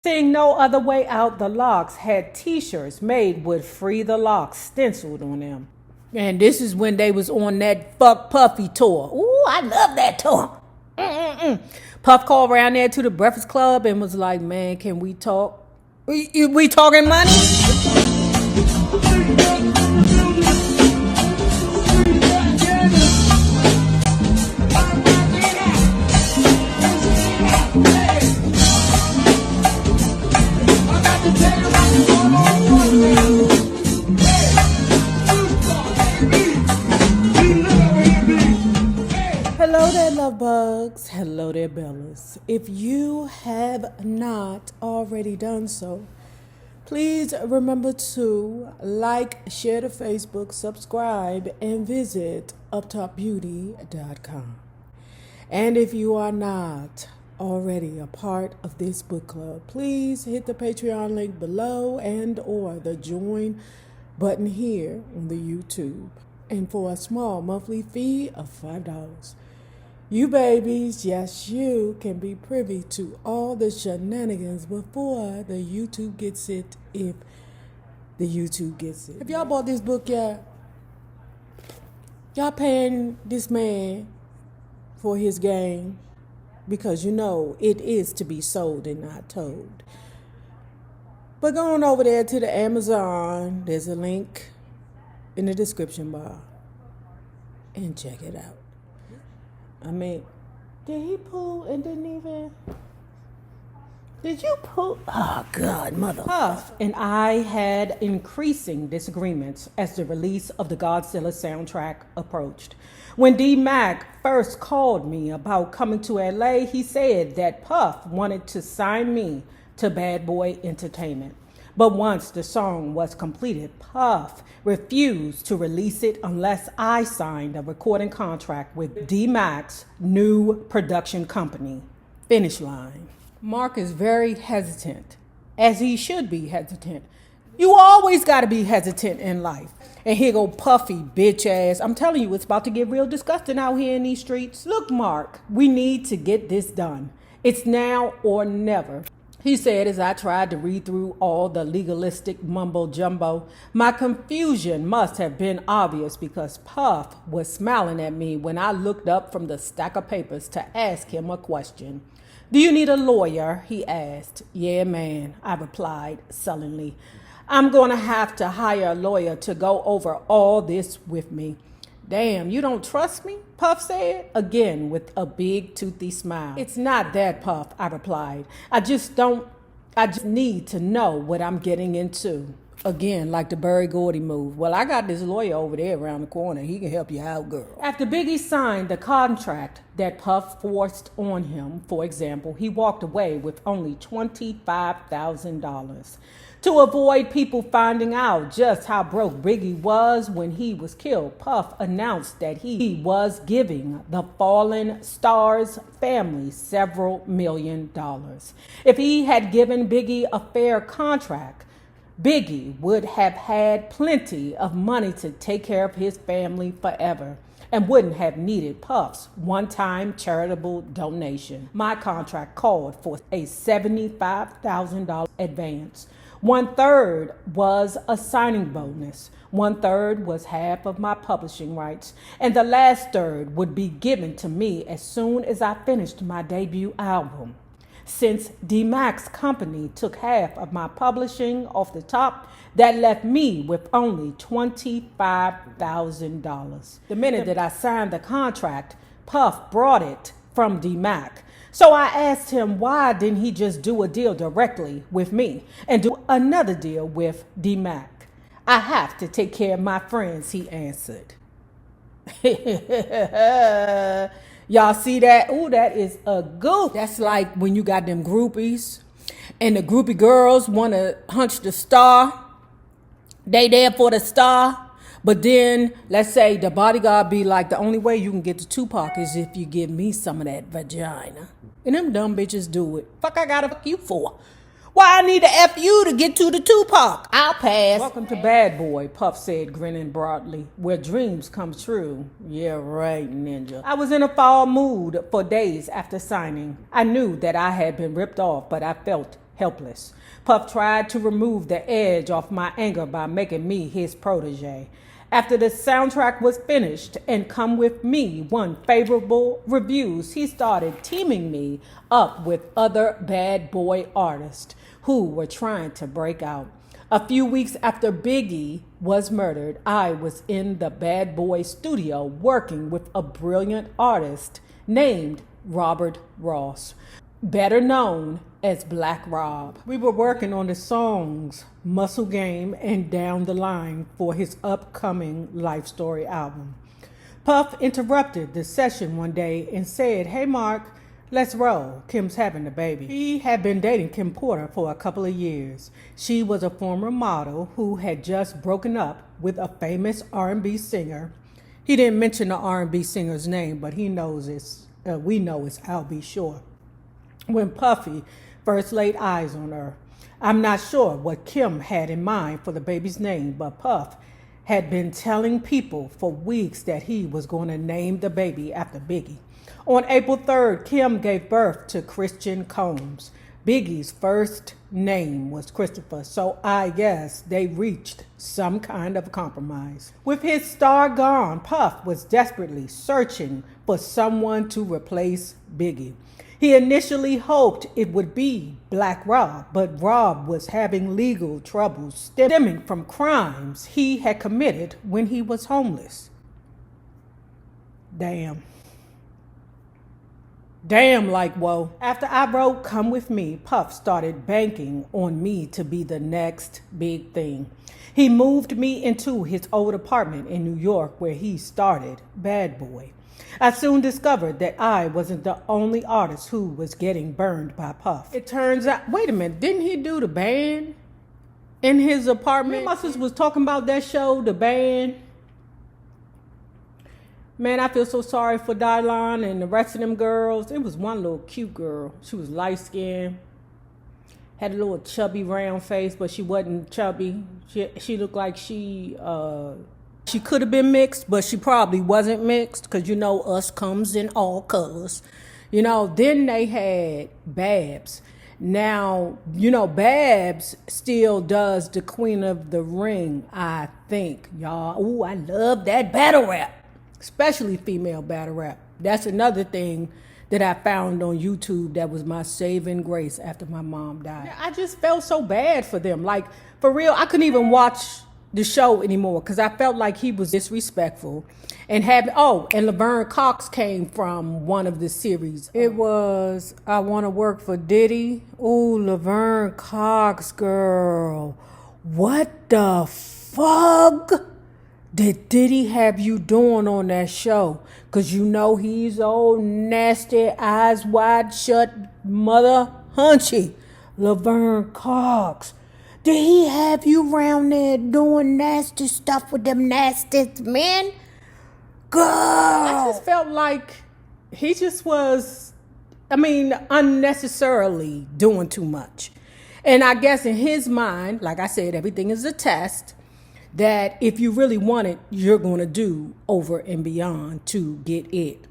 Seeing no other way out, the LOX had t-shirts made with "Free the LOX" stenciled on them. And this is when they was on that Fuck Puffy tour. Ooh, I love that tour. Puff called around there to the Breakfast Club and was like, man, can we talk? We talking money? Hello there, love bugs. Hello there, bellas. If you have not already done so, please remember to like, share to Facebook, subscribe, and visit uptopbeauty.com. And if you are not already a part of this book club, please hit the Patreon link below and or the join button here on the YouTube. And for a small monthly fee of $5, you babies, yes, you can be privy to all the shenanigans before the YouTube gets it, if the YouTube gets it. If y'all bought this book yet, y'all paying this man for his game, because you know it is to be sold and not told. But go on over there to the Amazon. There's a link in the description bar and check it out. I mean, did he pull and didn't even? Did you pull? Oh, God, mother. Puff and I had increasing disagreements as the release of the Godzilla soundtrack approached. When D-Mac first called me about coming to LA, he said that Puff wanted to sign me to Bad Boy Entertainment. But once the song was completed, Puff refused to release it unless I signed a recording contract with D-Mac's new production company, Finish Line. Mark is very hesitant, as he should be hesitant. You always got to be hesitant in life. And here go Puffy, bitch ass. I'm telling you, it's about to get real disgusting out here in these streets. Look, Mark, we need to get this done. It's now or never. He said as I tried to read through all the legalistic mumbo jumbo, my confusion must have been obvious because Puff was smiling at me when I looked up from the stack of papers to ask him a question. Do you need a lawyer? He asked. Yeah, man, I replied sullenly. I'm going to have to hire a lawyer to go over all this with me. Damn, you don't trust me? Puff said, again with a big toothy smile. It's not that, Puff, I replied. I just need to know what I'm getting into. Again, like the Berry Gordy move. Well, I got this lawyer over there around the corner. He can help you out, girl. After Biggie signed the contract that Puff forced on him, for example, he walked away with only $25,000. To avoid people finding out just how broke Biggie was when he was killed, Puff announced that he was giving the fallen star's family several $1 million. If he had given Biggie a fair contract, Biggie would have had plenty of money to take care of his family forever and wouldn't have needed Puff's one-time charitable donation. My contract called for a $75,000 advance. 1/3 was a signing bonus. 1/3 was half of my publishing rights. And the last third would be given to me as soon as I finished my debut album. Since D-Mac's company took half of my publishing off the top, that left me with only $25,000. The minute that I signed the contract, Puff brought it from D-Mac. So I asked him, why didn't he just do a deal directly with me and do another deal with D-Mac? I have to take care of my friends, he answered. Y'all see that? Ooh, that is a goof. That's like when you got them groupies and the groupie girls want to hunch the star. They there for the star. But then, let's say the bodyguard be like, the only way you can get to Tupac is if you give me some of that vagina. And them dumb bitches do it. Fuck I gotta fuck you for? Why I need to F you to get to the Tupac? I'll pass. Welcome to Bad Boy, Puff said, grinning broadly, where dreams come true. Yeah, right, ninja. I was in a fall mood for days after signing. I knew that I had been ripped off, but I felt helpless. Puff tried to remove the edge off my anger by making me his protege. After the soundtrack was finished and Come With Me won favorable reviews, he started teaming me up with other bad boy artists who were trying to break out. A few weeks after Biggie was murdered, I was in the Bad Boy studio working with a brilliant artist named Robert Ross, better known as Black Rob. We were working on the songs Muscle Game and Down the Line for his upcoming Life Story album. Puff interrupted the session one day and said, "Hey Mark, let's roll. Kim's having a baby." He had been dating Kim Porter for a couple of years. She was a former model who had just broken up with a famous R&B singer. He didn't mention the R&B singer's name, but we know it's I'll Be Sure. When Puffy first laid eyes on her, I'm not sure what Kim had in mind for the baby's name, but Puff had been telling people for weeks that he was going to name the baby after Biggie. On April 3rd, Kim gave birth to Christian Combs. Biggie's first name was Christopher, so I guess they reached some kind of compromise. With his star gone, Puff was desperately searching for someone to replace Biggie. He initially hoped it would be Black Rob, but Rob was having legal troubles stemming from crimes he had committed when he was homeless. Damn, like whoa. After I wrote Come With Me, Puff started banking on me to be the next big thing. He moved me into his old apartment in New York where he started Bad Boy. I soon discovered that I wasn't the only artist who was getting burned by Puff. It turns out, wait a minute, didn't he do the band in his apartment? Muscles was talking about that show, the band. Man, I feel so sorry for Dylon and the rest of them girls. It was one little cute girl. She was light-skinned, had a little chubby round face, but she wasn't chubby. She looked like she could have been mixed, but she probably wasn't mixed because, you know, us comes in all colors. You know, then they had Babs. Now, you know, Babs still does the Queen of the Ring, I think, y'all. Ooh, I love that battle rap, especially female battle rap. That's another thing that I found on YouTube that was my saving grace after my mom died. I just felt so bad for them. Like, for real, I couldn't even watch the show anymore because I felt like he was disrespectful. And Laverne Cox came from one of the series. It was I Want to Work for Diddy. Ooh, Laverne Cox, girl. What the fuck did Diddy have you doing on that show? Because you know he's old, nasty, eyes wide shut, mother hunchy. Laverne Cox. Did he have you around there doing nasty stuff with them nasty men? Girl! I just felt like he just was, unnecessarily doing too much. And I guess in his mind, like I said, everything is a test that if you really want it, you're going to do over and beyond to get it.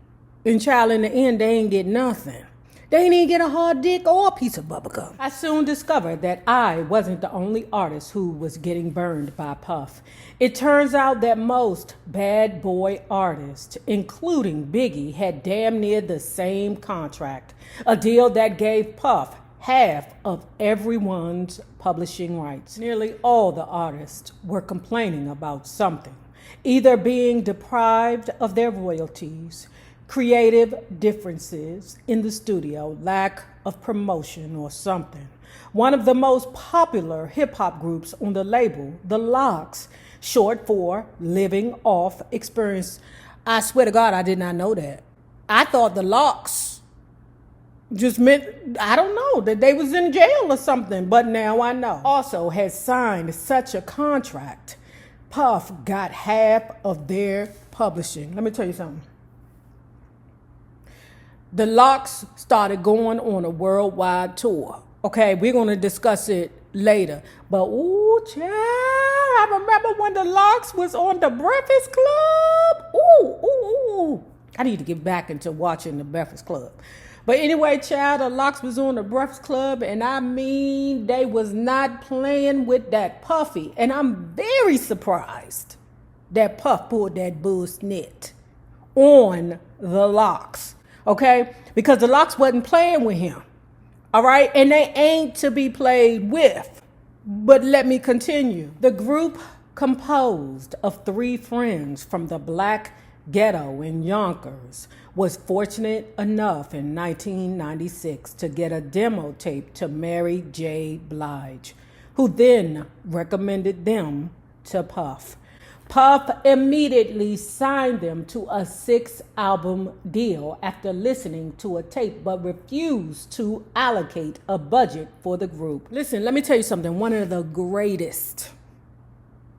And child, in the end, they ain't get nothing. They didn't even get a hard dick or a piece of bubblegum. I soon discovered that I wasn't the only artist who was getting burned by Puff. It turns out that most bad boy artists, including Biggie, had damn near the same contract, a deal that gave Puff half of everyone's publishing rights. Nearly all the artists were complaining about something, either being deprived of their royalties, creative differences in the studio, lack of promotion, or something. One of the most popular hip-hop groups on the label, the LOX, short for Living Off Experience. I swear to God, I did not know that. I thought the LOX just meant, I don't know, that they was in jail or something, but now I know. Also has signed such a contract, Puff got half of their publishing. Let me tell you something. The LOX started going on a worldwide tour. Okay, we're going to discuss it later. But, ooh, child, I remember when the LOX was on the Breakfast Club. Ooh. I need to get back into watching the Breakfast Club. But anyway, child, the LOX was on the Breakfast Club, and I mean, they was not playing with that Puffy. And I'm very surprised that Puff pulled that bullshit on the LOX, okay? Because the LOX wasn't playing with him, all right? And they ain't to be played with. But let me continue. The group, composed of 3 friends from the Black ghetto in Yonkers, was fortunate enough in 1996 to get a demo tape to Mary J. Blige, who then recommended them to Puff. Puff immediately signed them to a 6-album deal after listening to a tape, but refused to allocate a budget for the group. Listen, let me tell you something. One of the greatest,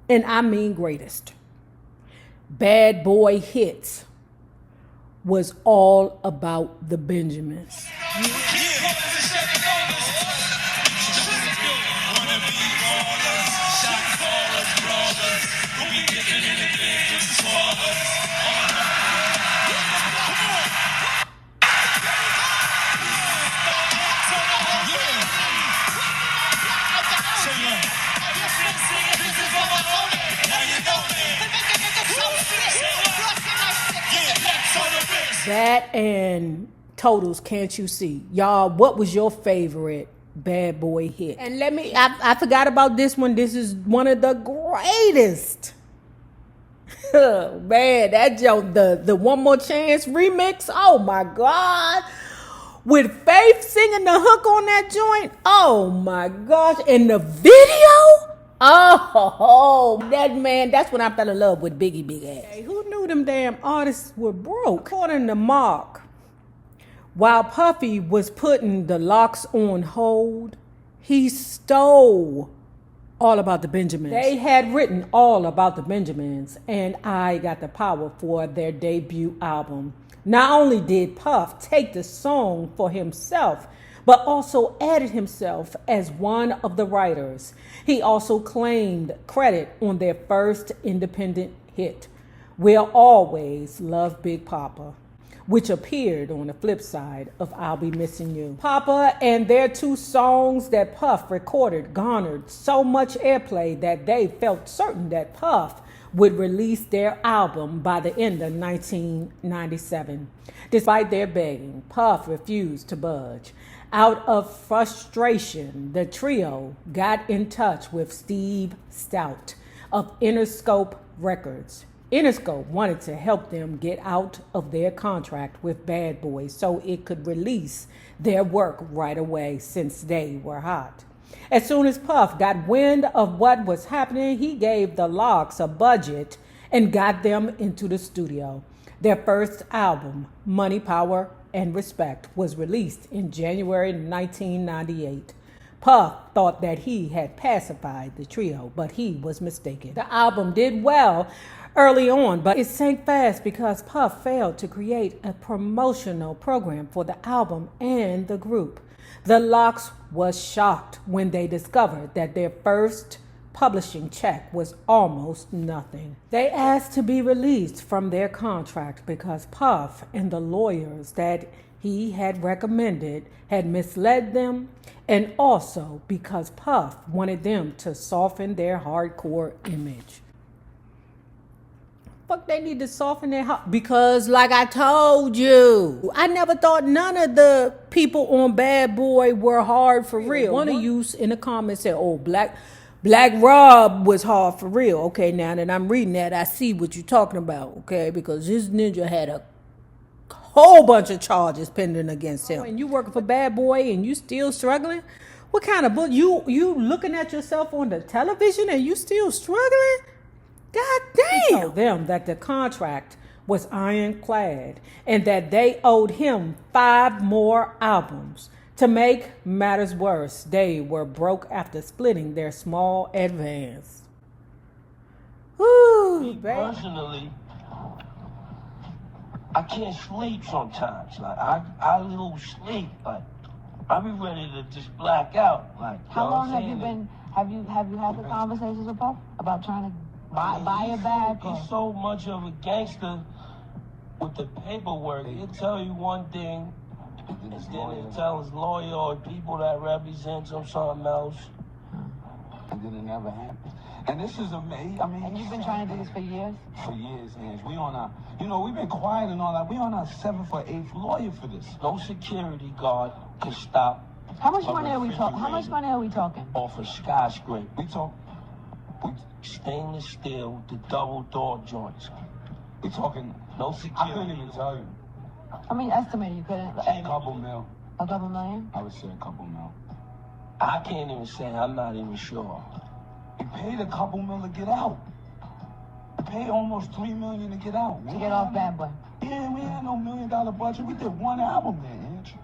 and I mean greatest, bad boy hits was all about the Benjamins. That and Totals, Can't You See? Y'all, what was your favorite bad boy hit? And I forgot about this one. This is one of the greatest. Man, that joke, the One More Chance remix, oh my God. With Faith singing the hook on that joint, oh my gosh. And the video, oh, that man, that's when I fell in love with Biggie Big Ass. Hey, who knew them damn artists were broke? According to Mark, while Puffy was putting the LOX on hold, he stole All About the Benjamins. They had written All About the Benjamins and I Got the Power for their debut album. Not only did Puff take the song for himself, but also added himself as one of the writers. He also claimed credit on their first independent hit, We'll Always Love Big Papa, which appeared on the flip side of I'll Be Missing You. Papa and their 2 songs that Puff recorded garnered so much airplay that they felt certain that Puff would release their album by the end of 1997. Despite their begging, Puff refused to budge. Out of frustration, the trio got in touch with Steve Stout of Interscope Records. Interscope wanted to help them get out of their contract with Bad Boy so it could release their work right away since they were hot. As soon as Puff got wind of what was happening, he gave the LOX a budget and got them into the studio. Their first album, Money, Power, and Respect, was released in January 1998. Puff thought that he had pacified the trio, but he was mistaken. The album did well early on, but it sank fast because Puff failed to create a promotional program for the album and the group. The LOX was shocked when they discovered that their first publishing check was almost nothing. They asked to be released from their contract because Puff and the lawyers that he had recommended had misled them, and also because Puff wanted them to soften their hardcore image. Fuck, they need to soften their heart. Because like I told you, I never thought none of the people on Bad Boy were hard for real. One of you in the comments said, oh, Black Rob was hard for real. Okay, now that I'm reading that, I see what you're talking about, okay? Because this ninja had a whole bunch of charges pending against him. And you working for Bad Boy and you still struggling? What kind of book? You looking at yourself on the television and you still struggling? God damn! He told them that the contract was ironclad and that they owed him 5 more albums. To make matters worse, they were broke after splitting their small advance. Woo, personally, I can't sleep sometimes. Like I lose sleep. Like I be ready to just black out. Like how long have you been? Have you had the conversations with Puff about trying to buy it back? He's so much of a gangster with the paperwork. He'll tell you one thing And then they tell his lawyer or people that represent him something else. And then it never happened. And this is amazing. I mean, And you've been trying to do this for years? For years, Ange. We on our, we've been quiet and all that. We on our 7th or 8th lawyer for this. No security guard can stop. How much money are we talking? How much money are we talking? Off a skyscraper. We Stainless steel, the double door joints. talking. No I security. couldn't even tell you. I mean, estimate you couldn't. A couple mil. A couple million? I would say a couple mil. I can't even say. I'm not even sure. We paid a couple mil to get out. We paid almost $3 million to get out. To get off Bad Boy. Yeah, we had no $1 million budget. We did one album there, Ange.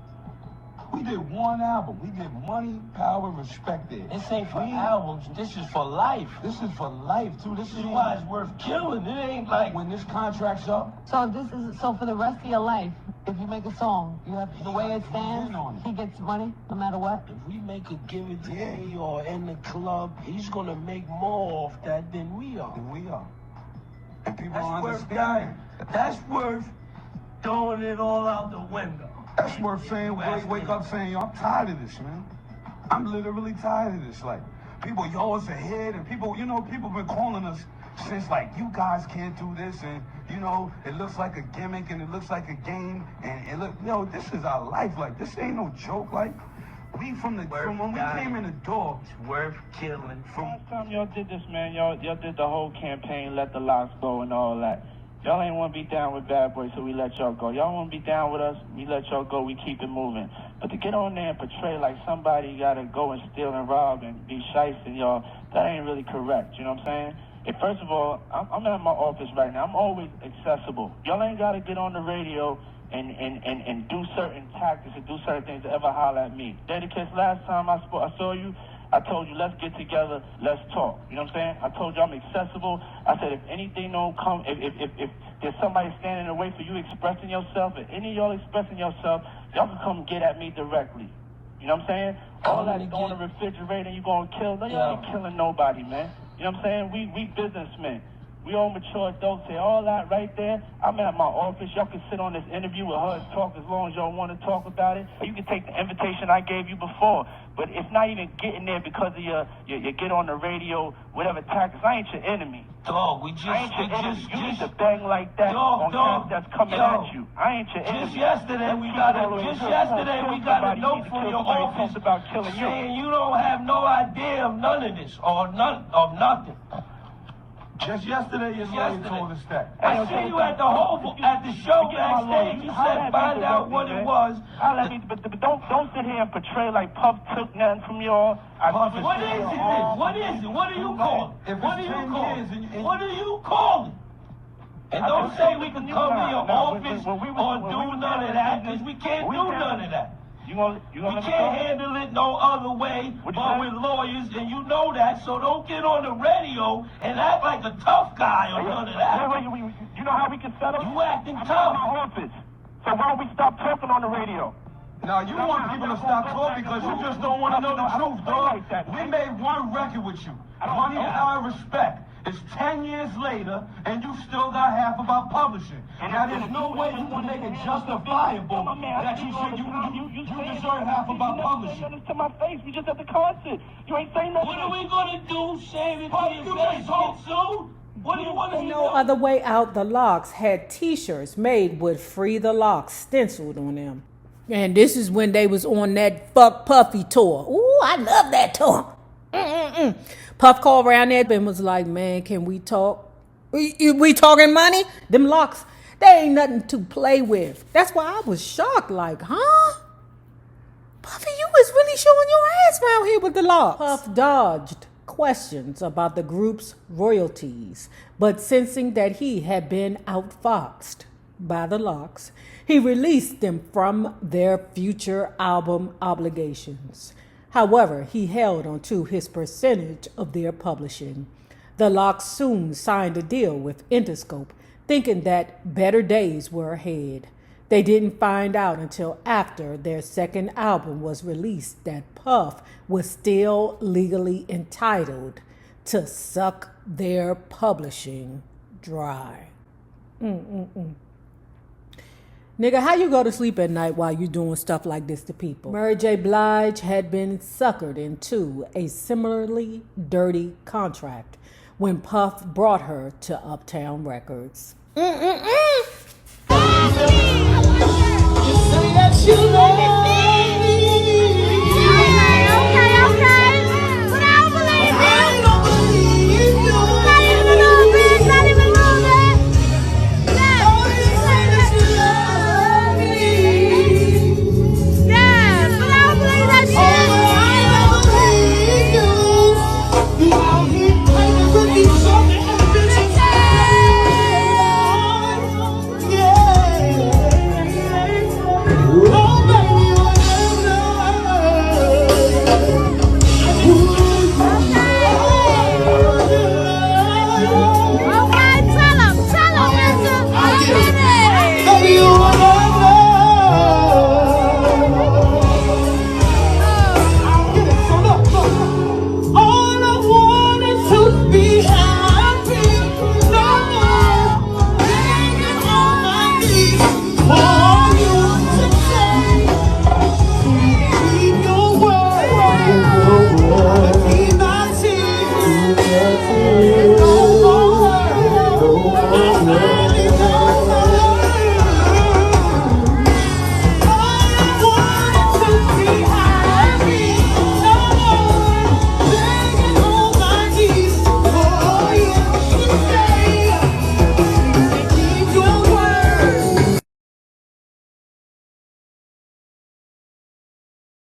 We did one album. We did Money, Power, Respect there. This ain't for albums. This is for life. This is for life, too. This This is why it's worth killing. It ain't like when this contract's up. So for the rest of your life, if you make a song, you have the way it stands, he gets money no matter what. if we make a Give It To Me or in the club, he's gonna make more off that than we are. And we are. And people That's don't worth understand. That's worth throwing it all out the window. That's worth saying, wake up saying, yo, I'm tired of this, man. I'm literally tired of this. Like, people, yo, it's a hit, and people been calling us since, like, you guys can't do this, and, it looks like a gimmick, and it looks like a game, and this is our life. Like, this ain't no joke. Like, from when we came in the door, It's worth killing. Last time y'all did this, man, y'all did the whole campaign, let the LOX go and all that. Y'all ain't want to be down with Bad Boy, so we let y'all go. Y'all want to be down with us, we let y'all go, we keep it moving. But to get on there and portray like somebody got to go and steal and rob and be shysting, y'all, that ain't really correct, you know what I'm saying? And first of all, I'm at my office right now. I'm always accessible. Y'all ain't got to get on the radio and do certain tactics and do certain things to ever holler at me. Dedicates, last time I saw you, I told you, let's get together, let's talk. You know what I'm saying? I told you I'm accessible. I said, if anything don't come, if there's somebody standing in the way for you expressing yourself, if any of y'all expressing yourself, y'all can come get at me directly. You know what I'm saying? All that going to the refrigerator and you going to kill, no, y'all ain't killing nobody, man. You know what I'm saying? We businessmen. We all mature adults here. All that right there, I'm at my office. Y'all can sit on this interview with her and talk as long as y'all want to talk about it. Or you can take the invitation I gave you before. But it's not even getting there because of your get on the radio, whatever tactics. I ain't your enemy. Dog, I ain't your enemy. You need to bang like that on cats that's coming at you. I ain't your enemy. Just yesterday we got a note from your office about killing saying you don't have no idea of none of this or none of nothing. just yesterday, your lawyer told us that. I see you at the show backstage. You said find out what it was. But don't sit here and portray like Puff took nothing from y'all. What is it? What is it? What do you call it? What do you call it? What do you call it? And don't say we can come to your office or do none of that, because we can't do none of that. We We can't handle it no other way but with lawyers, and you know that, so don't get on the radio and act like a tough guy or none of that. You know how we can settle? You acting I'm tough. in my office. So why don't we stop talking on the radio? Now, you want people to stop talking because you just don't want to know the truth, dog. We made one record with you. Money, Power, Respect. It's 10 years later, and you still got half of our publishing. Now, there's no way you can make it justifiable that you deserve half of our publishing. To my face, we just at the concert. You ain't saying nothing. What are we gonna do? Save it to your face. Get sued? What do you want to do? No other way out, the LOX had t-shirts made with Free the LOX stenciled on them. And this is when they was on that Fuck Puffy tour. Ooh, I love that tour. Puff called around there and was like, man, can we talk? We talking money? Them LOX, they ain't nothing to play with. That's why I was shocked, like, huh? Puffy, you was really showing your ass around here with the LOX. Puff dodged questions about the group's royalties, but sensing that he had been outfoxed by the LOX, he released them from their future album obligations. However, he held onto his percentage of their publishing. The LOX soon signed a deal with Interscope, thinking that better days were ahead. They didn't find out until after their second album was released that Puff was still legally entitled to suck their publishing dry. Nigga, how you go to sleep at night while you doing stuff like this to people? Mary J. Blige had been suckered into a similarly dirty contract when Puff brought her to Uptown Records. You say that you love me.